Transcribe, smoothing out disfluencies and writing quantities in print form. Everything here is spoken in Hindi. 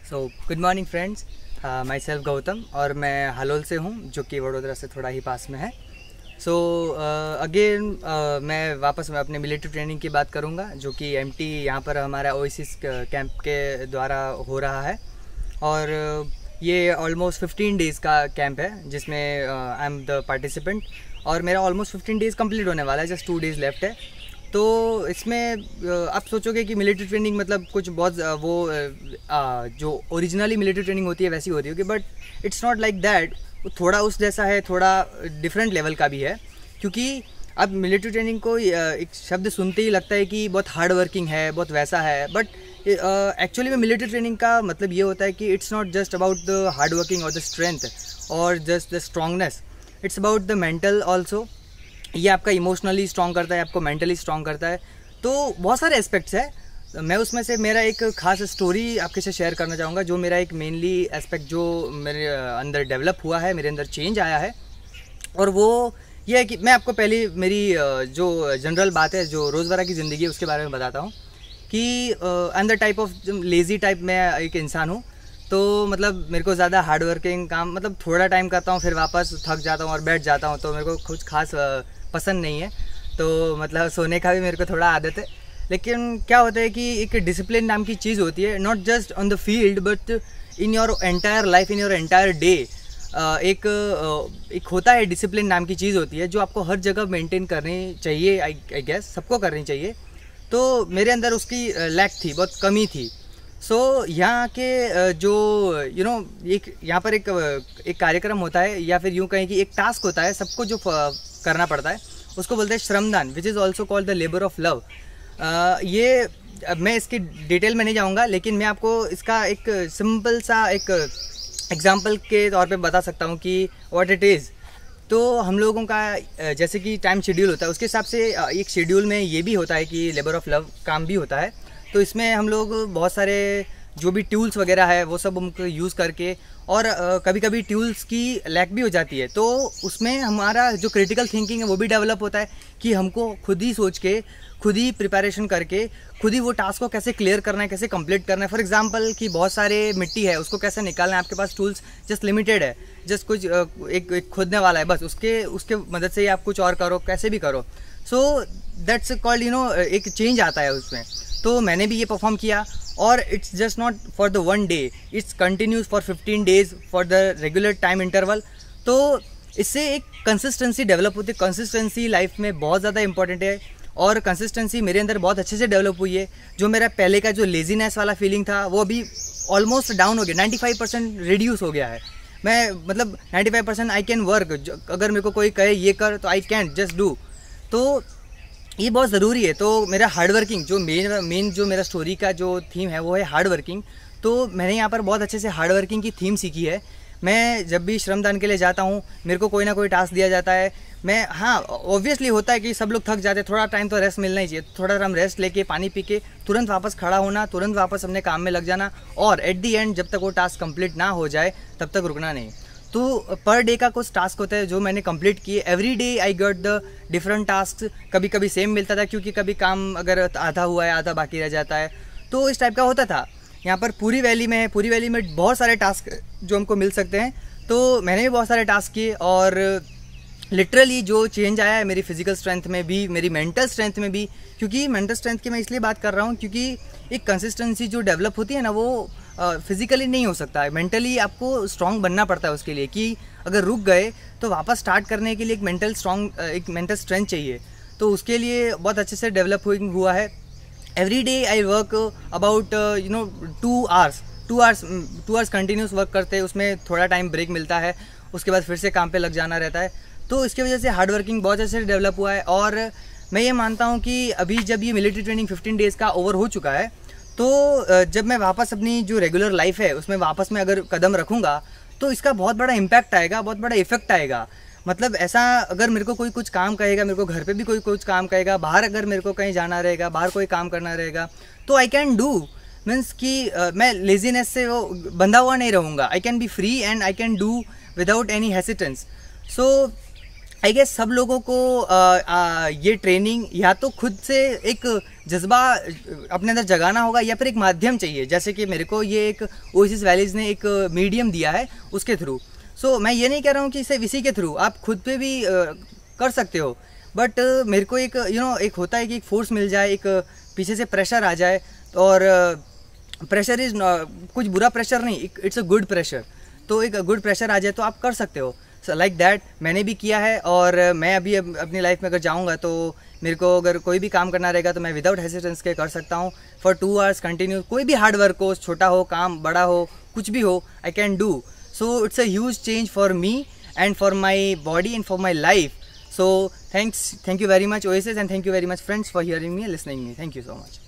So good morning friends, my self Gautam और मैं हलोल से हूँ जो कि वडोदरा से थोड़ा ही पास में है। सो अगेन मैं वापस मैं अपने मिलिट्री ट्रेनिंग की बात करूँगा जो कि एमटी यहाँ पर हमारा ओएसिस कैंप के द्वारा हो रहा है। और ये ऑलमोस्ट 15 डेज़ का कैंप है जिसमें आई एम द पार्टिसिपेंट और मेरा ऑलमोस्ट 15 डेज़ कंप्लीट होने वाला है, जस्ट 2 डेज़ लेफ्ट है। तो इसमें आप सोचोगे कि मिलिट्री ट्रेनिंग मतलब कुछ बहुत जो ओरिजिनली मिलिट्री ट्रेनिंग होती है वैसी होती होगी, but it's not like that. थोड़ा उस जैसा है, थोड़ा डिफरेंट लेवल का भी है, क्योंकि अब मिलिट्री ट्रेनिंग को एक शब्द सुनते ही लगता है कि बहुत हार्ड वर्किंग है, बहुत वैसा है। बट एक्चुअली में मिलिट्री ट्रेनिंग का मतलब ये होता है कि it's not just about the hard working और द स्ट्रेंथ और just the strongness, it's about the mental also. ये आपका इमोशनली स्ट्रॉन्ग करता है, आपको मेंटली स्ट्रॉन्ग करता है। तो बहुत सारे एस्पेक्ट्स है। मैं उसमें से मेरा एक खास स्टोरी आपके साथ शेयर करना चाहूँगा जो मेरा एक मेनली एस्पेक्ट जो मेरे अंदर डेवलप हुआ है, मेरे अंदर चेंज आया है। और वो ये है कि मैं आपको पहले मेरी जो जनरल बात है, जो रोज़मर्रा की ज़िंदगी है, उसके बारे में बताता हूँ कि I am the type of lazy type मैं एक इंसान हूँ। तो मतलब मेरे को ज़्यादा हार्ड वर्किंग काम मतलब थोड़ा टाइम करता हूँ, फिर वापस थक जाता हूँ और बैठ जाता हूँ। तो मेरे को कुछ खास पसंद नहीं है। तो मतलब सोने का भी मेरे को थोड़ा आदत है। लेकिन क्या होता है कि एक डिसिप्लिन नाम की चीज़ होती है, not just on the field but in your entire life, in your entire day. एक होता है डिसिप्लिन नाम की चीज़ होती है जो आपको हर जगह मेंटेन करनी चाहिए। आई गेस सबको करनी चाहिए। तो मेरे अंदर उसकी लैक थी, बहुत कमी थी। सो यहाँ के जो एक यहाँ पर एक कार्यक्रम होता है, या फिर यूँ कहें कि एक टास्क होता है सबको जो करना पड़ता है, उसको बोलते हैं श्रमदान, which is also called the labour of love. ये मैं इसकी डिटेल में नहीं जाऊँगा, लेकिन मैं आपको इसका एक सिंपल सा एक एग्जांपल के तौर पे बता सकता हूँ कि व्हाट इट इज़। तो हम लोगों का जैसे कि टाइम शेड्यूल होता है, उसके हिसाब से एक शेड्यूल में ये भी होता है कि लेबर ऑफ लव काम भी होता है। तो इसमें हम लोग बहुत सारे जो भी टूल्स वगैरह है वो सब हमको यूज़ करके, और कभी कभी टूल्स की लैक भी हो जाती है, तो उसमें हमारा जो क्रिटिकल थिंकिंग है वो भी डेवलप होता है कि हमको खुद ही सोच के, खुद ही प्रिपरेशन करके, खुद ही वो टास्क को कैसे क्लियर करना है, कैसे कंप्लीट करना है। फॉर एग्जांपल कि बहुत सारे मिट्टी है, उसको कैसे निकालना है, आपके पास टूल्स जस्ट लिमिटेड है, जस्ट कुछ एक खोदने वाला है, बस उसके मदद से ही आप कुछ और करो, कैसे भी करो। सो दैट्स कॉल्ड एक चेंज आता है उसमें। तो मैंने भी ये परफॉर्म किया, और it's just not for the one day, it's continues for 15 days for the regular time interval. तो इससे एक कंसिस्टेंसी डेवलप होती है। कंसिस्टेंसी लाइफ में बहुत ज़्यादा इंपॉर्टेंट है, और कंसिस्टेंसी मेरे अंदर बहुत अच्छे से डेवलप हुई है। जो मेरा पहले का जो लेजीनेस वाला फीलिंग था वो अभी ऑलमोस्ट डाउन हो गया, 95% रिड्यूस हो गया है। मैं मतलब 95% आई कैन वर्क। अगर मेरे को कोई कहे ये कर तो आई कैन जस्ट डू। तो ये बहुत ज़रूरी है। तो मेरा हार्ड वर्किंग जो मेन जो मेरा स्टोरी का जो थीम है वो है हार्ड वर्किंग। तो मैंने यहाँ पर बहुत अच्छे से हार्ड वर्किंग की थीम सीखी है। मैं जब भी श्रमदान के लिए जाता हूँ, मेरे को कोई ना कोई टास्क दिया जाता है। मैं ऑब्वियसली होता है कि सब लोग थक जाते हैं, थोड़ा टाइम तो रेस्ट मिलना ही चाहिए। थोड़ा टाइम रेस्ट लेके, पानी पी के तुरंत वापस खड़ा होना, तुरंत वापस अपने काम में लग जाना, और एट दी एंड जब तक वो टास्क कंप्लीट ना हो जाए तब तक रुकना नहीं। तो पर डे का कुछ टास्क होता है जो मैंने कंप्लीट किए। Every day I got the different task. कभी कभी सेम मिलता था, क्योंकि कभी काम अगर आधा हुआ है, आधा बाकी रह जाता है, तो इस टाइप का होता था। यहाँ पर पूरी वैली में बहुत सारे टास्क जो हमको मिल सकते हैं। तो मैंने भी बहुत सारे टास्क किए, और लिटरली जो चेंज आया है मेरी फिजिकल स्ट्रेंथ में भी, मेरी मेंटल स्ट्रेंथ में भी। क्योंकि मेंटल स्ट्रेंथ की मैं इसलिए बात कर रहा हूँ क्योंकि एक कंसिस्टेंसी जो डेवलप होती है ना, वो फिजिकली नहीं हो सकता है। मेंटली आपको स्ट्रांग बनना पड़ता है उसके लिए, कि अगर रुक गए तो वापस स्टार्ट करने के लिए एक मेंटल स्ट्रेंथ चाहिए। तो उसके लिए बहुत अच्छे से डेवलप हुआ है। Every day I work about 2 hours continuous work करते हैं। उसमें थोड़ा टाइम ब्रेक मिलता है, उसके बाद फिर से काम पे लग जाना रहता है। तो इसकी वजह से हार्ड वर्किंग बहुत अच्छे से डेवलप हुआ है। और मैं ये मानता हूँ कि अभी जब ये मिलिट्री ट्रेनिंग 15 डेज़ का ओवर हो चुका है, तो जब मैं वापस अपनी जो रेगुलर लाइफ है उसमें वापस मैं अगर कदम रखूँगा तो इसका बहुत बड़ा इम्पैक्ट आएगा, बहुत बड़ा इफेक्ट आएगा। मतलब ऐसा, अगर मेरे को कोई कुछ काम कहेगा, मेरे को घर पे भी कोई कुछ काम कहेगा, बाहर अगर मेरे को कहीं जाना रहेगा, बाहर कोई काम करना रहेगा, तो आई कैन डू। मीन्स कि मैं लेजीनेस से वो बंधा हुआ नहीं रहूँगा। I can be free and I can do without any hesitance. So I guess सब लोगों को ये ट्रेनिंग या तो खुद से एक जज्बा अपने अंदर जगाना होगा या फिर एक माध्यम चाहिए, जैसे कि मेरे को ये एक ओएसिस वैलीज़ ने एक मीडियम दिया है उसके थ्रू। सो मैं ये नहीं कह रहा हूँ कि सिर्फ इसी के थ्रू, आप खुद पे भी कर सकते हो, बट मेरे को एक एक होता है कि एक फोर्स मिल जाए, एक पीछे से प्रेशर आ जाए, और प्रेशर इज़ कुछ बुरा प्रेशर नहीं, इट्स अ गुड प्रेशर, तो एक गुड प्रेशर आ जाए तो आप कर सकते हो। लाइक दैट मैंने भी किया है, और मैं अभी अपनी लाइफ में अगर जाऊँगा तो मेरे को अगर कोई भी काम करना रहेगा तो मैं विदाउट हेजिटेंस के कर सकता हूँ फॉर 2 आवर्स कंटिन्यू। कोई भी हार्ड वर्क हो, छोटा हो काम, बड़ा हो, कुछ भी हो, आई can do. So it's a huge change for me and for my body and for my life. So thank you very much Oasis, and thank you very much friends for hearing me and listening me. Thank you so much.